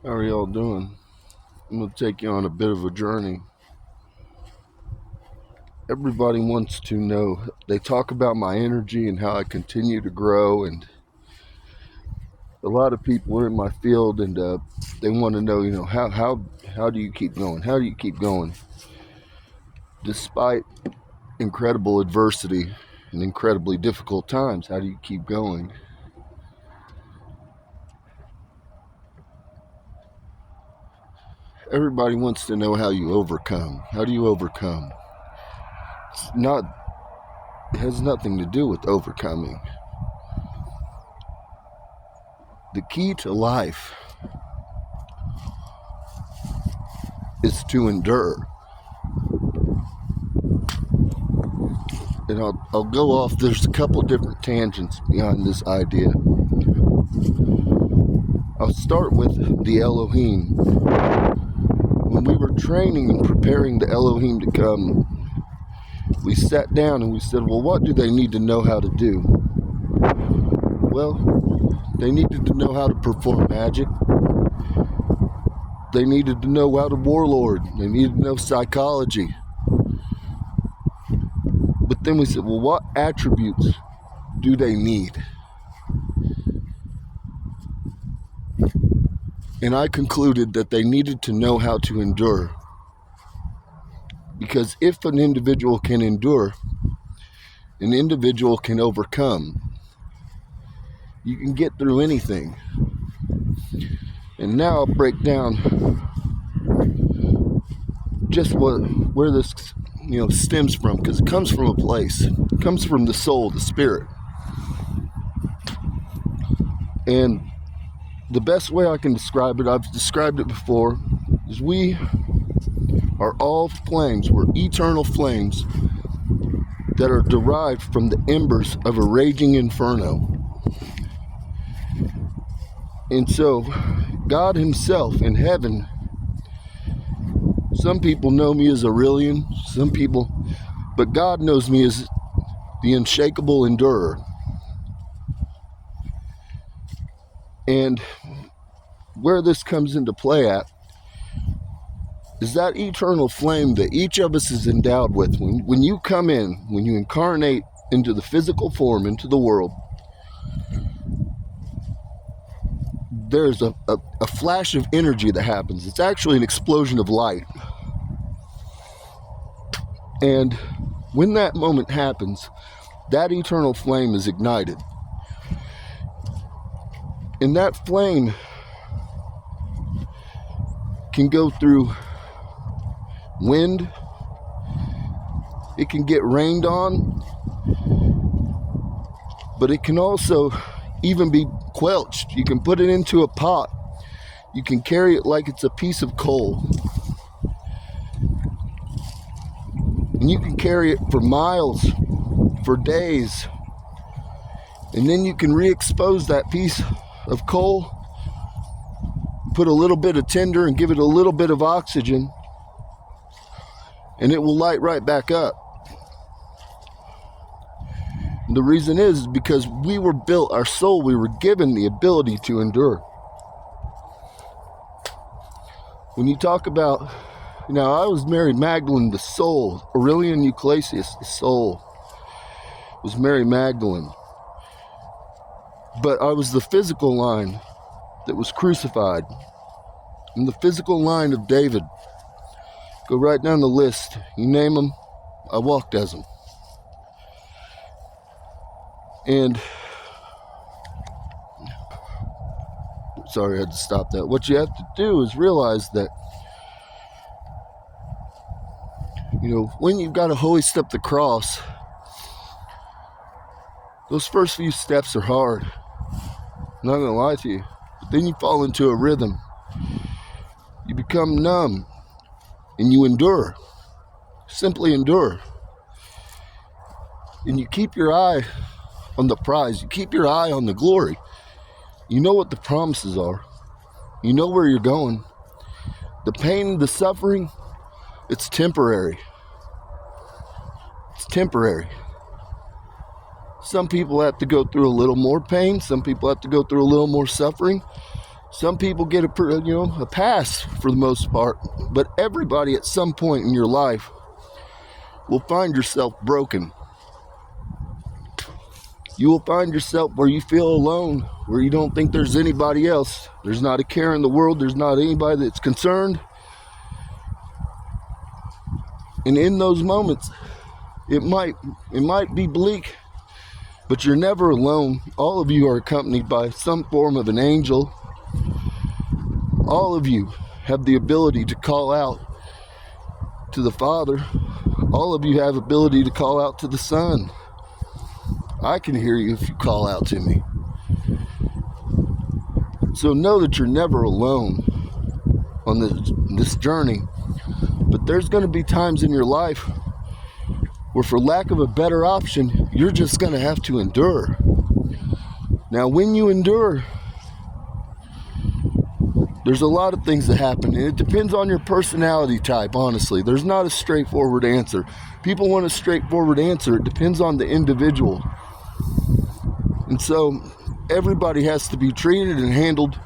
How are y'all doing? I'm going to take you on a bit of a journey. Everybody wants to know. They talk about my energy and how I continue to grow, and a lot of people are in my field, and they want to know, how do you keep going? How do you keep going? Despite incredible adversity and incredibly difficult times, how do you keep going? Everybody wants to know how you overcome. How do you overcome? It has nothing to do with overcoming. The key to life is to endure. And I'll go off. There's a couple different tangents behind this idea. I'll start with the Elohim. When we were training and preparing the Elohim to come, we sat down and we said, well, what do they need to know how to do? Well, they needed to know how to perform magic. They needed to know how to warlord. They needed to know psychology. But then we said, well, what attributes do they need? And I concluded that they needed to know how to endure. Because if an individual can endure, an individual can overcome. You can get through anything. And now I'll break down just where this stems from, because it comes from a place. It comes from the soul, the spirit. And the best way I can describe it, I've described it before, is we are all flames. We're eternal flames that are derived from the embers of a raging inferno. And so, God himself in heaven, some people know me as Aurelian, but God knows me as the unshakable endurer. And where this comes into play at is that eternal flame that each of us is endowed with. When you come in, when you incarnate into the physical form, into the world, there's a flash of energy that happens. It's actually an explosion of light. And when that moment happens, that eternal flame is ignited. And that flame can go through wind. It can get rained on. But it can also even be quelched. You can put it into a pot. You can carry it like it's a piece of coal. And you can carry it for miles, for days. And then you can re-expose that piece of coal, put a little bit of tinder and give it a little bit of oxygen, and it will light right back up. And the reason is because we were built, our soul, we were given the ability to endure. When you talk about, I was Mary Magdalene, the soul. Aurelian Euclasius, the soul, was Mary Magdalene. But I was the physical line that was crucified. I'm the physical line of David. Go right down the list. You name them, I walked as them. And, sorry, I had to stop that. What you have to do is realize that, when you've got to hoist up the cross, those first few steps are hard. I'm not going to lie to you. But then you fall into a rhythm. You become numb. And you endure. Simply endure. And you keep your eye on the prize. You keep your eye on the glory. You know what the promises are. You know where you're going. The pain, the suffering, it's temporary. It's temporary. Some people have to go through a little more pain. Some people have to go through a little more suffering. Some people get a pass for the most part, but everybody at some point in your life will find yourself broken. You will find yourself where you feel alone, where you don't think there's anybody else. There's not a care in the world. There's not anybody that's concerned. And in those moments, it might be bleak, but you're never alone. All of you are accompanied by some form of an angel. All of you have the ability to call out to the Father. All of you have ability to call out to the Son. I can hear you if you call out to me. So know that you're never alone on this journey. But there's going to be times in your life where, for lack of a better option, you're just going to have to endure. Now, when you endure, there's a lot of things that happen, and it depends on your personality type, honestly. There's not a straightforward answer. People want a straightforward answer. It depends on the individual. And so everybody has to be treated and handled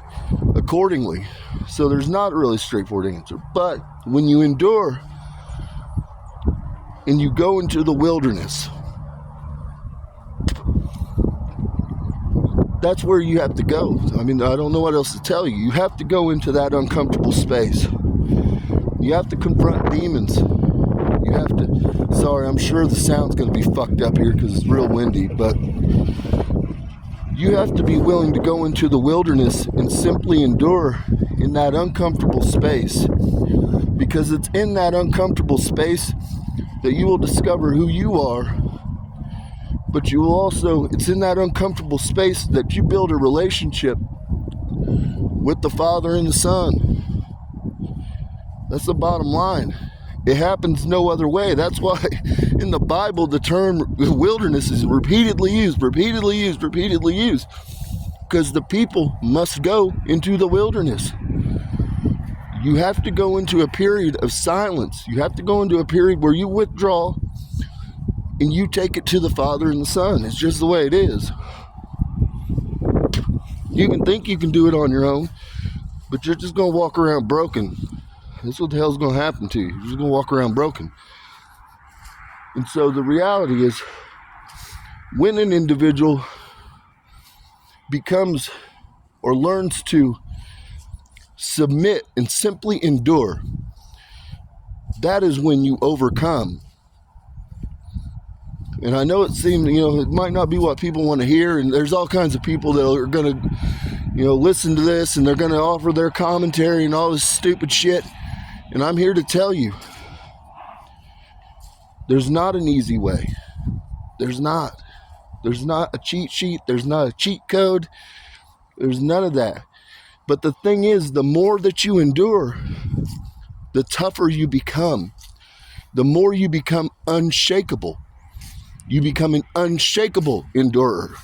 accordingly. So there's not a really straightforward answer. But when you endure and you go into the wilderness, that's where you have to go. I mean, I don't know what else to tell you. You have to go into that uncomfortable space. You have to confront demons. You have to, sorry, I'm sure the sound's going to be fucked up here because it's real windy, but you have to be willing to go into the wilderness and simply endure in that uncomfortable space, because it's in that uncomfortable space that you will discover who you are. But you will also, it's in that uncomfortable space that you build a relationship with the Father and the Son. That's the bottom line. It happens no other way. That's why in the Bible the term wilderness is repeatedly used, because the people must go into the wilderness. You have to go into a period of silence. You have to go into a period where you withdraw and you take it to the Father and the Son. It's just the way it is. You can think you can do it on your own, but you're just going to walk around broken. That's what the hell's going to happen to you. You're just going to walk around broken. And so the reality is, when an individual becomes or learns to submit and simply endure, that is when you overcome. And I know it seems, it might not be what people want to hear, and there's all kinds of people that are going to, listen to this, and they're going to offer their commentary and all this stupid shit. And I'm here to tell you, there's not an easy way. There's not. There's not a cheat sheet. There's not a cheat code. There's none of that. But the thing is, the more that you endure, the tougher you become. The more you become unshakable. You become an unshakable endurer.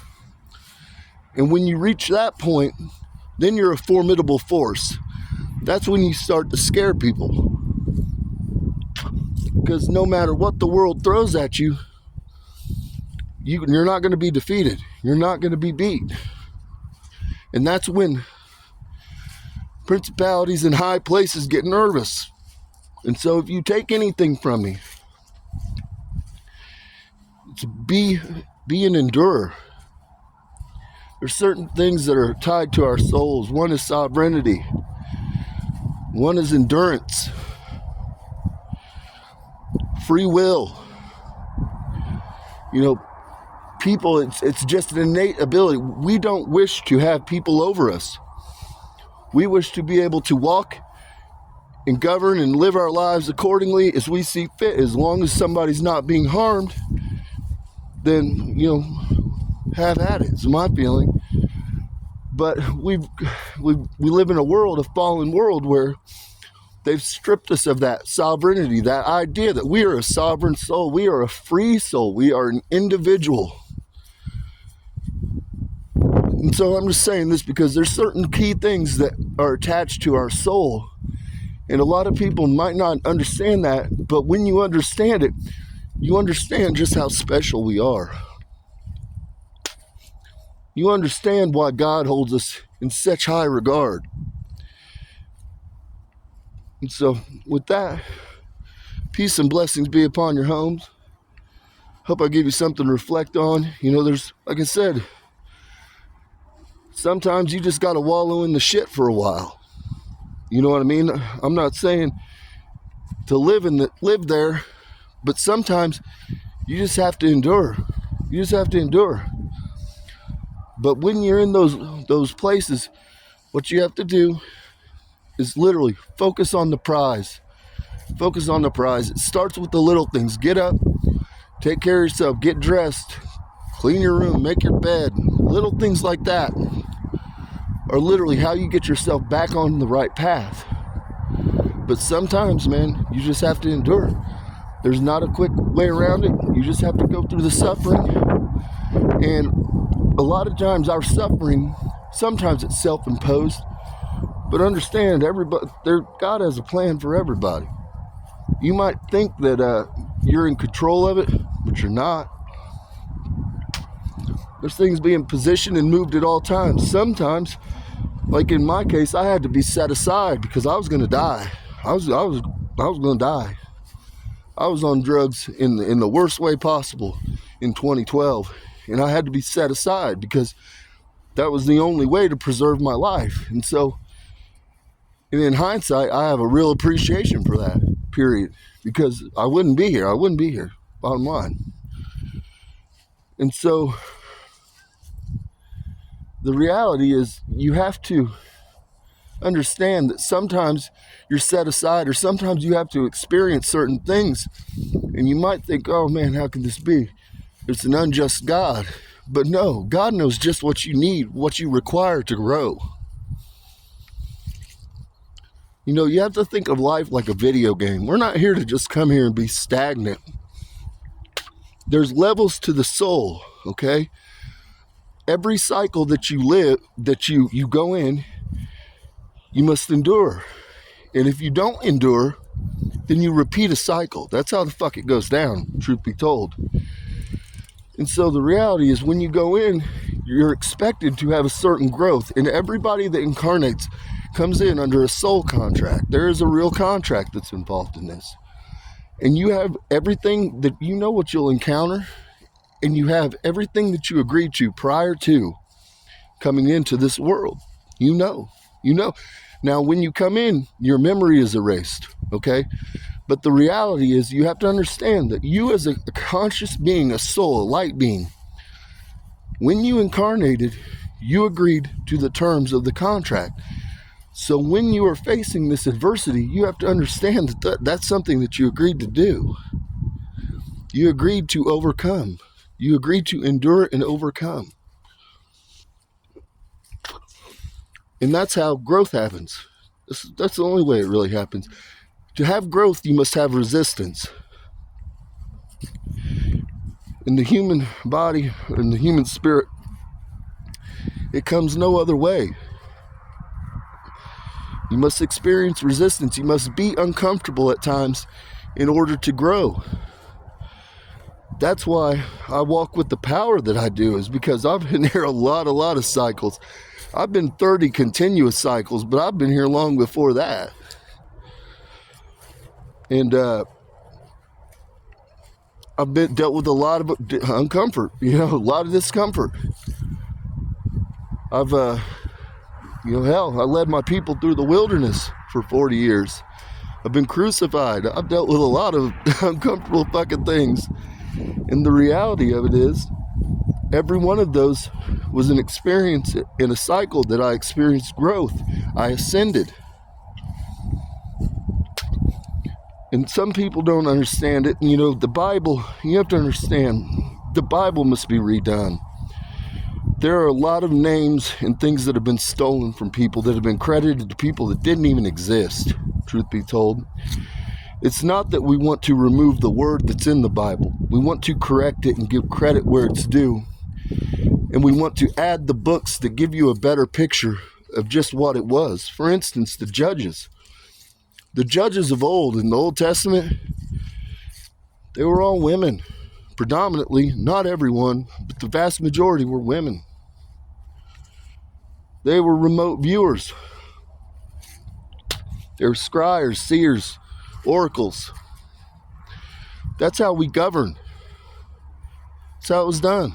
And when you reach that point, then you're a formidable force. That's when you start to scare people. Because no matter what the world throws at you, you're not going to be defeated. You're not going to be beat. And that's when principalities in high places get nervous. And so if you take anything from me, it's be an endurer. There's certain things that are tied to our souls. One is sovereignty. One is endurance. Free will. People, it's just an innate ability. We don't wish to have people over us. We wish to be able to walk and govern and live our lives accordingly as we see fit. As long as somebody's not being harmed, then, have at it. It's my feeling. But we live in a world, a fallen world, where they've stripped us of that sovereignty, that idea that we are a sovereign soul. We are a free soul. We are an individual. And so I'm just saying this because there's certain key things that are attached to our soul. And a lot of people might not understand that, but when you understand it, you understand just how special we are. You understand why God holds us in such high regard. And so with that, peace and blessings be upon your homes. Hope I give you something to reflect on. You know, there's, like I said, sometimes you just got to wallow in the shit for a while. You know what I mean? I'm not saying to live there, but sometimes you just have to endure. You just have to endure. But when you're in those places, what you have to do is literally focus on the prize. Focus on the prize. It starts with the little things. Get up, take care of yourself, get dressed, clean your room, make your bed. Little things like that are literally how you get yourself back on the right path. But sometimes, man, you just have to endure. There's not a quick way around it. You just have to go through the suffering. And a lot of times our suffering, sometimes it's self-imposed. But understand, God has a plan for everybody. You might think that you're in control of it, but you're not. There's things being positioned and moved at all times. Sometimes, like in my case, I had to be set aside because I was going to die. I was going to die. I was on drugs in the worst way possible in 2012, and I had to be set aside because that was the only way to preserve my life. And so, and in hindsight, I have a real appreciation for that, period, because I wouldn't be here. Bottom line. And so the reality is you have to understand that sometimes you're set aside, or sometimes you have to experience certain things, and you might think, oh man, how can this be? It's an unjust God. But no, God knows just what you need, what you require to grow. You know, you have to think of life like a video game. We're not here to just come here and be stagnant. There's levels to the soul, okay? Every cycle that you live, that you go in, you must endure. And if you don't endure, then you repeat a cycle. That's how the fuck it goes down, truth be told. And so the reality is when you go in, you're expected to have a certain growth. And everybody that incarnates comes in under a soul contract. There is a real contract that's involved in this. And you have everything that you know what you'll encounter, and you have everything that you agreed to prior to coming into this world. You know. Now, when you come in, your memory is erased, okay? But the reality is you have to understand that you as a conscious being, a soul, a light being, when you incarnated, you agreed to the terms of the contract. So when you are facing this adversity, you have to understand that that's something that you agreed to do. You agreed to overcome. You agreed to endure and overcome. And that's how growth happens. That's the only way it really happens. To have growth, you must have resistance. In the human body, in the human spirit, it comes no other way. You must experience resistance. You must be uncomfortable at times in order to grow. That's why I walk with the power that I do, is because I've been here a lot of cycles. I've been 30 continuous cycles, but I've been here long before that. And I've dealt with a lot of uncomfort, a lot of discomfort. I've, I led my people through the wilderness for 40 years. I've been crucified. I've dealt with a lot of uncomfortable fucking things. And the reality of it is, every one of those was an experience in a cycle that I experienced growth. I ascended. And some people don't understand it. The Bible, you have to understand, the Bible must be redone. There are a lot of names and things that have been stolen from people, that have been credited to people that didn't even exist, truth be told. It's not that we want to remove the word that's in the Bible. We want to correct it and give credit where it's due. And we want to add the books that give you a better picture of just what it was. For instance, the Judges. The judges of old in the Old Testament, they were all women. Predominantly, not everyone, but the vast majority were women. They were remote viewers. There were scryers, seers, oracles. That's how we govern. That's how it was done.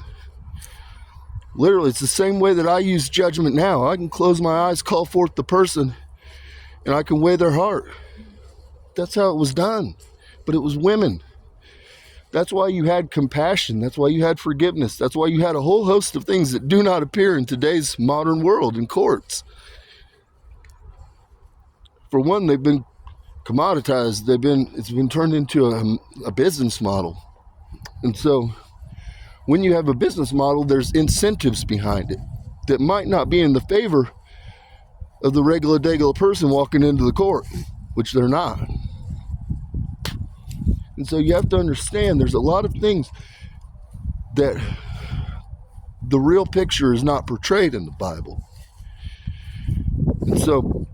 Literally, it's the same way that I use judgment now. I can close my eyes, call forth the person, and I can weigh their heart. That's how it was done. But it was women. That's why you had compassion. That's why you had forgiveness. That's why you had a whole host of things that do not appear in today's modern world in courts. For one, they've been commoditized. It's been turned into a business model. And so when you have a business model, there's incentives behind it that might not be in the favor of the regular person walking into the court, which they're not. And so you have to understand there's a lot of things that the real picture is not portrayed in the Bible. And so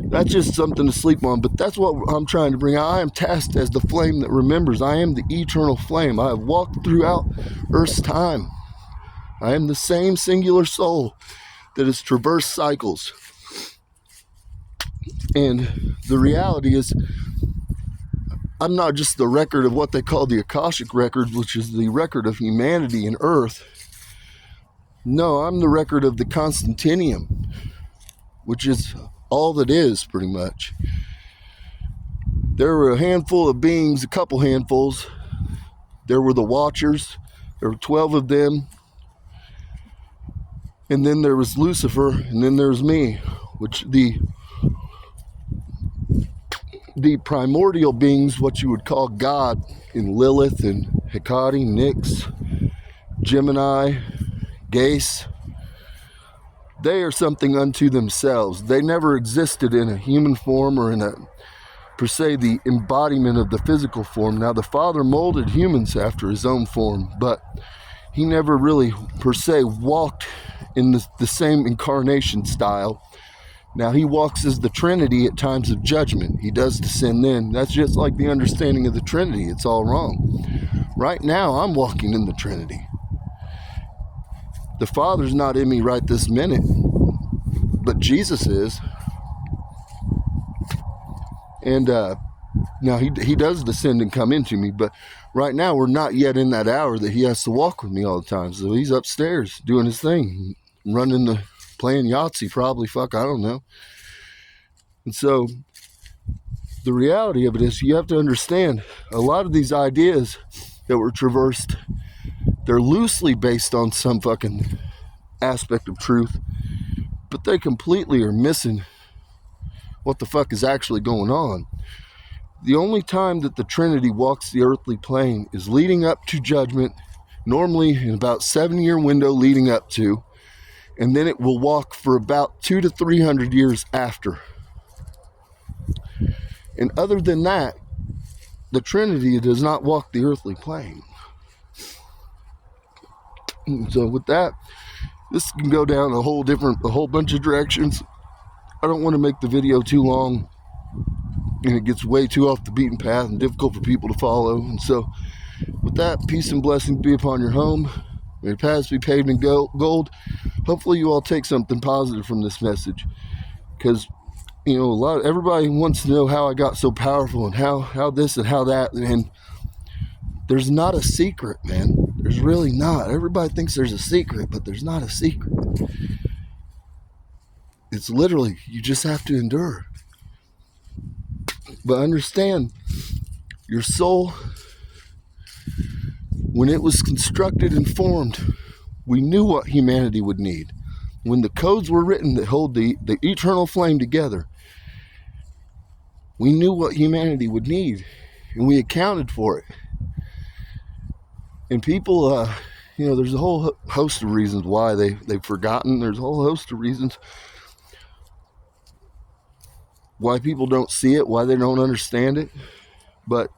that's just something to sleep on, but that's what I'm trying to bring out. I am tasked as the flame that remembers. I am the eternal flame. I have walked throughout Earth's time. I am the same singular soul that has traversed cycles. And the reality is, I'm not just the record of what they call the Akashic record, which is the record of humanity and Earth. No, I'm the record of the Constantinium, which is all that is, pretty much. There were a handful of beings, a couple handfuls. There were the Watchers. There were 12 of them. And then there was Lucifer, and then there was me, which the primordial beings, what you would call God, in Lilith and Hecate, Nyx, Gemini, Gace, they are something unto themselves. They never existed in a human form or in a, per se, the embodiment of the physical form. Now, the Father molded humans after his own form, but he never really, per se, walked in the same incarnation style. Now, he walks as the Trinity at times of judgment. He does descend then. That's just like the understanding of the Trinity. It's all wrong. Right now, I'm walking in the Trinity. The Father's not in me right this minute, but Jesus is. And now he does descend and come into me, but right now we're not yet in that hour that he has to walk with me all the time. So he's upstairs doing his thing, playing Yahtzee probably, I don't know. And so the reality of it is you have to understand a lot of these ideas that were traversed, they're loosely based on some fucking aspect of truth, but they completely are missing what the fuck is actually going on. The only time that the Trinity walks the earthly plane is leading up to judgment, normally in about 7-year window leading up to, and then it will walk for about 200 to 300 years after. And other than that, the Trinity does not walk the earthly plane. So with that, this can go down a whole bunch of directions. I don't want to make the video too long, and it gets way too off the beaten path and difficult for people to follow. And so with that, peace and blessing be upon your home. May your paths be paved in gold. Hopefully you all take something positive from this message, because everybody wants to know how I got so powerful and how this and how that, and there's not a secret, man. There's really not. Everybody thinks there's a secret, but there's not a secret. It's literally, you just have to endure. But understand, your soul, when it was constructed and formed, we knew what humanity would need. When the codes were written that hold the eternal flame together, we knew what humanity would need, and we accounted for it. And people, there's a whole host of reasons why they've forgotten. There's a whole host of reasons why people don't see it, why they don't understand it. But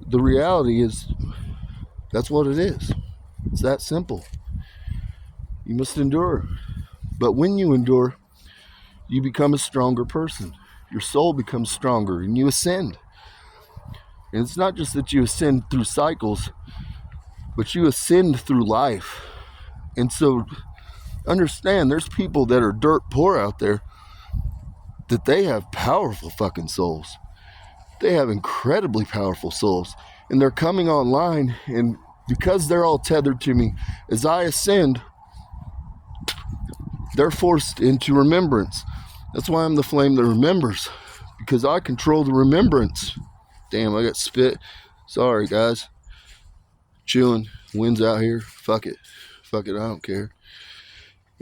the reality is, that's what it is. It's that simple. You must endure. But when you endure, you become a stronger person. Your soul becomes stronger and you ascend. And it's not just that you ascend through cycles, but you ascend through life. And so understand, there's people that are dirt poor out there that they have powerful fucking souls. They have incredibly powerful souls. And they're coming online, and because they're all tethered to me, as I ascend, they're forced into remembrance. That's why I'm the flame that remembers, because I control the remembrance. Damn, I got spit. Sorry, guys. Chilling. Wind's out here. Fuck it. Fuck it, I don't care.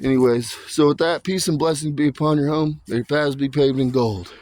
Anyways, so with that, peace and blessing be upon your home. May your paths be paved in gold.